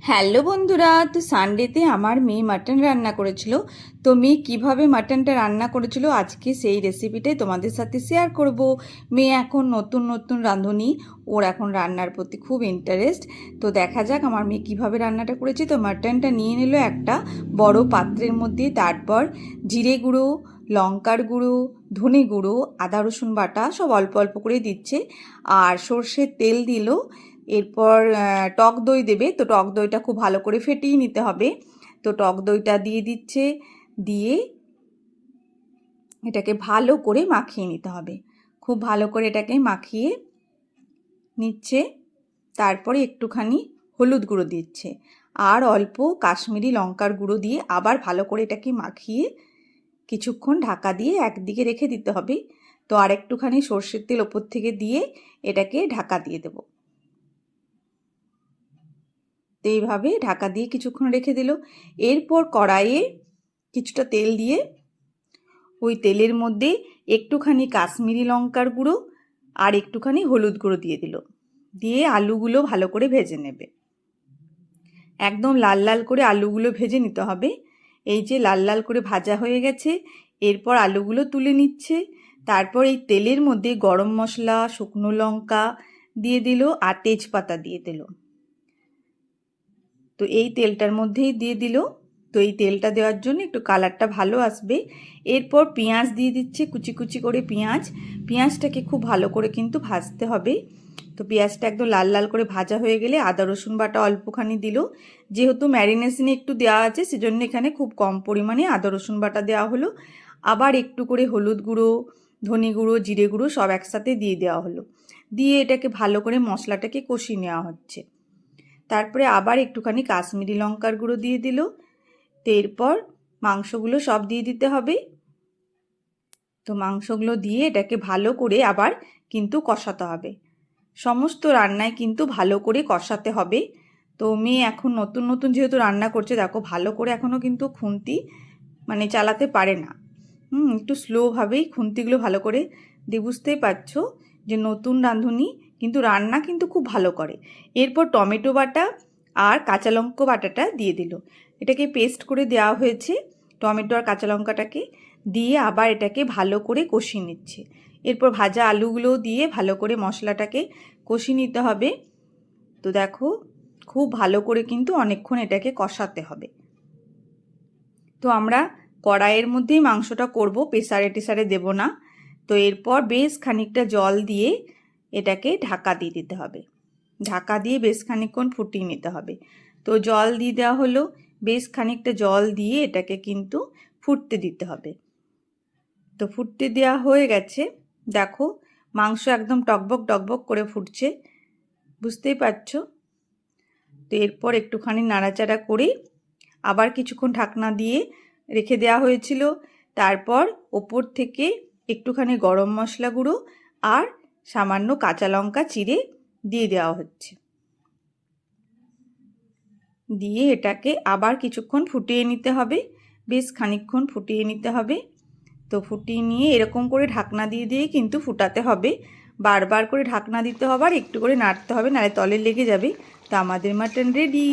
Hello বন্ধুরা, তো সানডেতে আমার মেয়ে মাটন রান্না করেছিল। তো মেয়ে কীভাবে মাটনটা রান্না করেছিল আজকে সেই রেসিপিটাই তোমাদের সাথে শেয়ার করব। মেয়ে এখন নতুন নতুন রাঁধুনি, ওর এখন রান্নার প্রতি খুব ইন্টারেস্ট। তো দেখা যাক আমার মেয়ে কীভাবে রান্নাটা করেছে। তো মাটনটা নিয়ে নিল একটা বড় পাত্রের মধ্যে, তারপর জিরে গুঁড়ো, লঙ্কার গুঁড়ো, ধনে গুঁড়ো, আদা রসুন বাটা সব অল্প অল্প করে দিচ্ছে, আর সর্ষের তেল দিল। এরপর টক দই দেবে, তো টক দইটা খুব ভালো করে ফেটিয়ে নিতে হবে। তো টক দইটা দিয়ে দিচ্ছে, দিয়ে এটাকে ভালো করে মাখিয়ে নিতে হবে। খুব ভালো করে এটাকে মাখিয়ে নিচ্ছে, তারপরে একটুখানি হলুদ গুঁড়ো দিচ্ছে আর অল্প কাশ্মীরি লঙ্কার গুঁড়ো দিয়ে আবার ভালো করে এটাকে মাখিয়ে কিছুক্ষণ ঢাকা দিয়ে একদিকে রেখে দিতে হবে। তো আর একটুখানি সর্ষের তেল ওপর থেকে দিয়ে এটাকে ঢাকা দিয়ে দেবো। তো এইভাবে ঢাকা দিয়ে কিছুক্ষণ রেখে দিল। এরপর কড়াইয়ে কিছুটা তেল দিয়ে ওই তেলের মধ্যে একটুখানি কাশ্মীরি লঙ্কার গুঁড়ো আর একটুখানি হলুদ গুঁড়ো দিয়ে দিল, দিয়ে আলুগুলো ভালো করে ভেজে নেবে। একদম লাল লাল করে আলুগুলো ভেজে নিতে হবে। এই যে লাল লাল করে ভাজা হয়ে গেছে, এরপর আলুগুলো তুলে নিচ্ছে। তারপর এই তেলের মধ্যে গরম মশলা, শুকনো লঙ্কা দিয়ে দিল আর তেজপাতা দিয়ে দিল। তো এই তেলটার মধ্যেই দিয়ে দিল। তো এই তেলটা দেওয়ার জন্য একটু কালারটা ভালো আসবে। এরপর পেঁয়াজ দিয়ে দিচ্ছে, কুচি কুচি করে পেঁয়াজটাকে খুব ভালো করে কিন্তু ভাজতে হবে। তো পেঁয়াজটা একদম লাল লাল করে ভাজা হয়ে গেলে আদা রসুন বাটা অল্পখানি দিল। যেহেতু ম্যারিনেশনে একটু দেওয়া আছে, সেজন্য এখানে খুব কম পরিমাণে আদা রসুন বাটা দেওয়া হলো। আবার একটু করে হলুদ গুঁড়ো, ধনে গুঁড়ো, জিরে গুঁড়ো সব একসাথে দিয়ে দেওয়া হলো। দিয়ে এটাকে ভালো করে মশলাটাকে কষিয়ে নেওয়া হচ্ছে। তারপরে আবার একটুখানি কাশ্মীরি লঙ্কার গুঁড়ো দিয়ে দিল। তো এরপর মাংসগুলো সব দিয়ে দিতে হবে। তো মাংসগুলো দিয়ে এটাকে ভালো করে আবার কিন্তু কষাতে হবে। সমস্ত রান্নায় কিন্তু ভালো করে কষাতে হবে। তো মেয়ে এখন নতুন নতুন যেহেতু রান্না করছে, দেখো ভালো করে এখনও কিন্তু খুন্তি চালাতে পারে না। একটু স্লোভাবেই খুন্তিগুলো ভালো করে দিয়ে, বুঝতেই পারছো যে নতুন রাঁধুনি কিন্তু রান্না কিন্তু খুব ভালো করে। এরপর টমেটো বাটা আর কাঁচা লঙ্কা বাটাটা দিয়ে দিল। এটাকে পেস্ট করে দেওয়া হয়েছে, টমেটো আর কাঁচা লঙ্কাটাকে দিয়ে আবার এটাকে ভালো করে কষিয়ে নিচ্ছে। এরপর ভাজা আলুগুলো দিয়ে ভালো করে মশলাটাকে কষিয়ে নিতে হবে। তো দেখো খুব ভালো করে কিন্তু অনেকক্ষণ এটাকে কষাতে হবে। তো আমরা কড়াইয়ের মধ্যেই মাংসটা করব, প্রেসারে টেসারে দেব না। তো এরপর বেশ খানিকটা জল দিয়ে এটাকে ঢাকা দিয়ে দিতে হবে। ঢাকা দিয়ে বেশ খানিকক্ষণ ফুটিয়ে নিতে হবে। তো জল দিয়ে দেওয়া হলো, বেশ খানিকটা জল দিয়ে এটাকে কিন্তু ফুটতে দিতে হবে। তো ফুটতে দেওয়া হয়ে গেছে, দেখো মাংস একদম টকবক টকবক করে ফুটছে, বুঝতেই পারছো। তো এরপর একটুখানি নাড়াচাড়া করে আবার কিছুক্ষণ ঢাকনা দিয়ে রেখে দেওয়া হয়েছিল। তারপর ওপর থেকে একটুখানি গরম মশলা গুঁড়ো আর সামান্য কাঁচা লঙ্কা চিড়ে দিয়ে দেওয়া হচ্ছে। দিয়ে এটাকে আবার কিছুক্ষণ ফুটিয়ে নিতে হবে, বেশ খানিকক্ষণ ফুটিয়ে নিতে হবে। তো ফুটিয়ে নিয়ে এরকম করে ঢাকনা দিয়ে দিয়ে কিন্তু ফুটাতে হবে, বারবার করে ঢাকনা দিতে হবে আর একটু করে নাড়তে হবে, নাহলে তলে লেগে যাবে। তো আমাদের মাটন রেডি।